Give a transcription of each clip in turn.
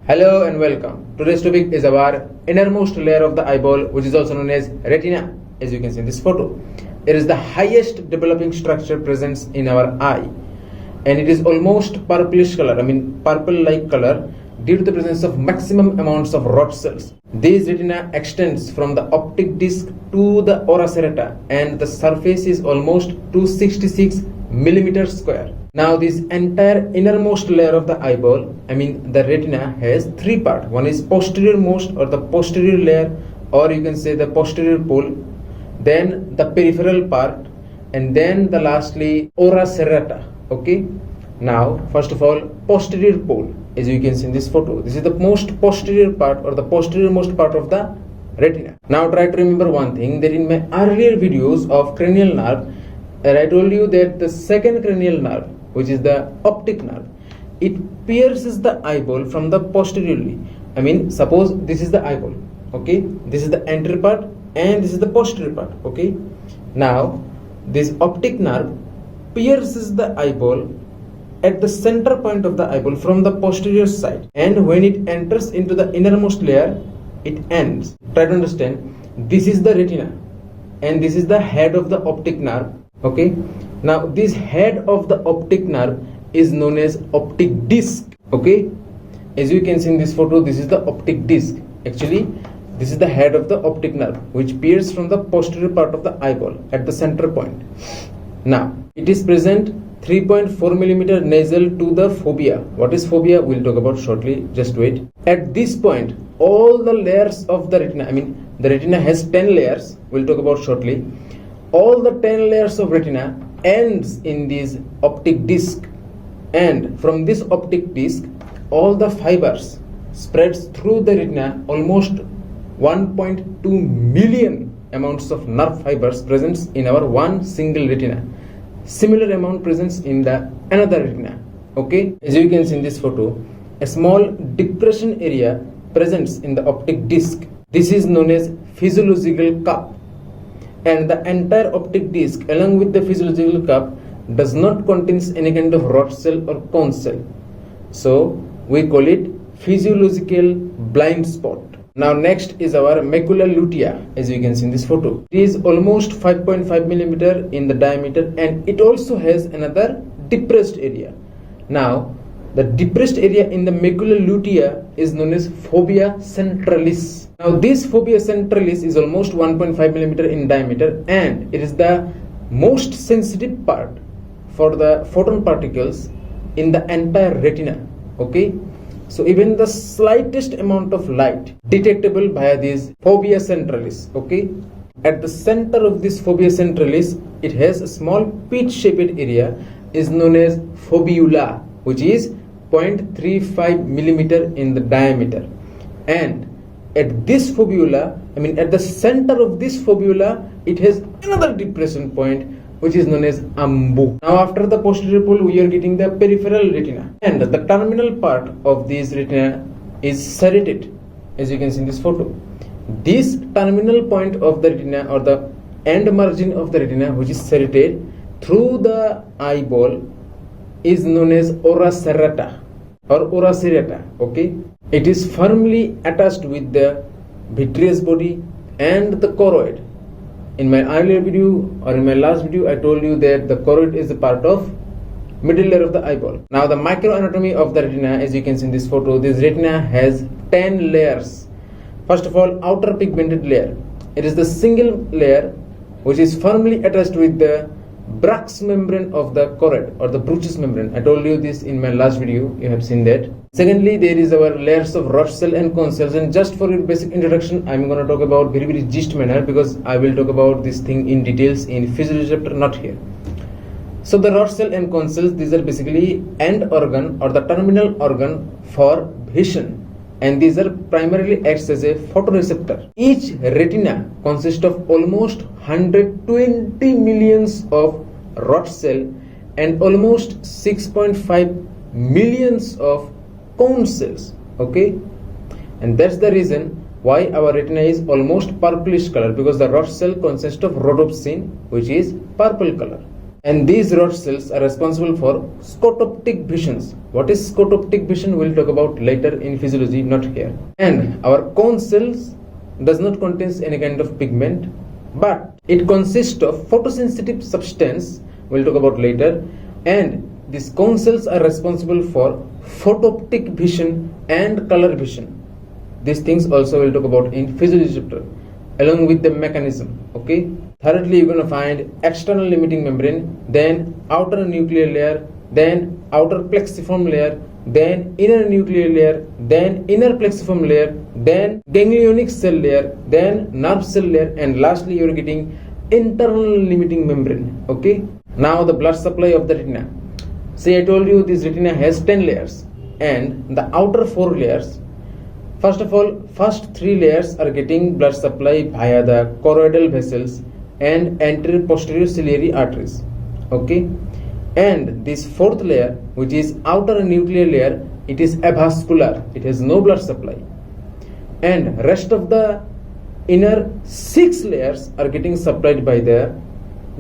Hello and welcome. Today's topic is our innermost layer of the eyeball, which is also known as retina, as you can see in this photo. It is the highest developing structure present in our eye, and it is almost purplish color, purple-like color, due to the presence of maximum amounts of rod cells. This retina extends from the optic disc to the ora serrata, and the surface is almost 266 millimeters square. Now this entire innermost layer of the eyeball, the retina, has three parts. One is posterior most, or the posterior layer, or you can say the posterior pole, then the peripheral part, and then the lastly ora serrata. Okay, now first of all, posterior pole, as you can see in this photo, this is the most posterior part, or the posterior most part of the retina. Now try to remember one thing, that in my earlier videos of cranial nerve, I told you that the second cranial nerve, which is the optic nerve, it pierces the eyeball from the posteriorly. Suppose this is the eyeball, okay, this is the anterior part and this is the posterior part, okay. Now this optic nerve pierces the eyeball at the center point of the eyeball from the posterior side, and when it enters into the innermost layer, it ends. Try to understand, this is the retina and this is the head of the optic nerve, okay. Now this head of the optic nerve is known as optic disc, okay. As you can see in this photo, this is the optic disc. Actually, this is the head of the optic nerve, which pierces from the posterior part of the eyeball at the center point. Now it is present 3.4 millimeter nasal to the fovea. What is fovea? We'll talk about shortly, just wait. At this point, all the layers of the retina, the retina has 10 layers, we'll talk about shortly. All the 10 layers of retina ends in this optic disc, and from this optic disc, all the fibers spreads through the retina. Almost 1.2 million amounts of nerve fibers presents in our one single retina. Similar amount presents in the another retina, okay. As you can see in this photo, a small depression area presents in the optic disc. This is known as physiological cup, and the entire optic disc along with the physiological cup does not contain any kind of rod cell or cone cell, so we call it physiological blind spot. Now next is our macula lutea, as you can see in this photo. It is almost 5.5 millimeter in the diameter, and it also has another depressed area. Now the depressed area in the macula lutea is known as fovea centralis. Now this fovea centralis is almost 1.5 millimeter in diameter, and it is the most sensitive part for the photon particles in the entire retina, okay. So even the slightest amount of light detectable via this fovea centralis, okay. At the center of this fovea centralis, it has a small peach-shaped area is known as foveola, which is 0.35 millimeter in the diameter. And at this foveola, at the center of this foveola, it has another depression point, which is known as umbo. Now after the posterior pole, we are getting the peripheral retina, and the terminal part of this retina is serrated, as you can see in this photo. This terminal point of the retina, or the end margin of the retina, which is serrated through the eyeball, is known as ora serrata or ora serrata, okay. It is firmly attached with the vitreous body and the choroid. In my earlier video, or in my last video, I told you that the choroid is a part of middle layer of the eyeball. Now the microanatomy of the retina, as you can see in this photo, this retina has 10 layers. First of all, outer pigmented layer. It is the single layer which is firmly attached with the Bruch's membrane of the choroid, or the Bruch's membrane. I told you this in my last video, you have seen that. Secondly, there is our layers of rod cell and cone cells, and just for your basic introduction, I'm going to talk about very gist manner, because I will talk about this thing in details in physiology chapter, not here. So the rod cell and cone cells, these are basically end organ or the terminal organ for vision, and these are primarily acts as a photoreceptor. Each retina consists of almost 120 millions of rod cell and almost 6.5 millions of cone cells, okay. And that's the reason why our retina is almost purplish color, because the rod cell consists of rhodopsin, which is purple color. And these rod cells are responsible for scotoptic visions. What is scotoptic vision? We'll talk about later in physiology, not here. And our cone cells does not contain any kind of pigment, but it consists of photosensitive substance. We'll talk about later. And these cone cells are responsible for photoptic vision and color vision. These things also we'll talk about in physiology chapter, along with the mechanism. Okay. Thirdly, you're gonna find external limiting membrane, then outer nuclear layer, then outer plexiform layer, then inner nuclear layer, then inner plexiform layer, then ganglionic cell layer, then nerve cell layer, and lastly you're getting internal limiting membrane. Okay. Now the blood supply of the retina. See, I told you this retina has 10 layers, and the outer 4 layers. First of all, first 3 layers are getting blood supply via the choroidal vessels and anterior posterior ciliary arteries. Okay. And this 4th layer, which is outer nuclear layer, it is avascular. It has no blood supply. And rest of the inner 6 layers are getting supplied by the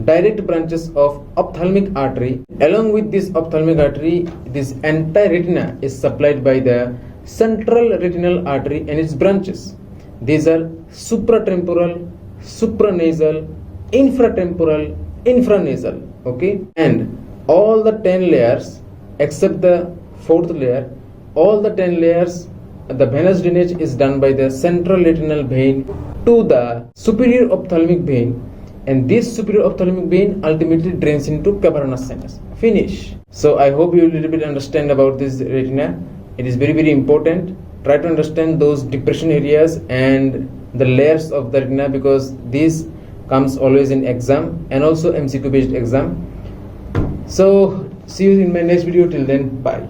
direct branches of ophthalmic artery. Along with this ophthalmic artery, this entire retina is supplied by the central retinal artery and its branches. These are supratemporal, supranasal, infratemporal, infranasal. Okay. And all the 10 layers except the 4th layer, all the 10 layers, the venous drainage is done by the central retinal vein to the superior ophthalmic vein, and this superior ophthalmic vein ultimately drains into cavernous sinus. Finish. So I hope you a little bit understand about this retina. It is very, very important. Try to understand those depression areas and the layers of the retina, because this comes always in exam and also MCQ based exam. So see you in my next video. Till then, bye.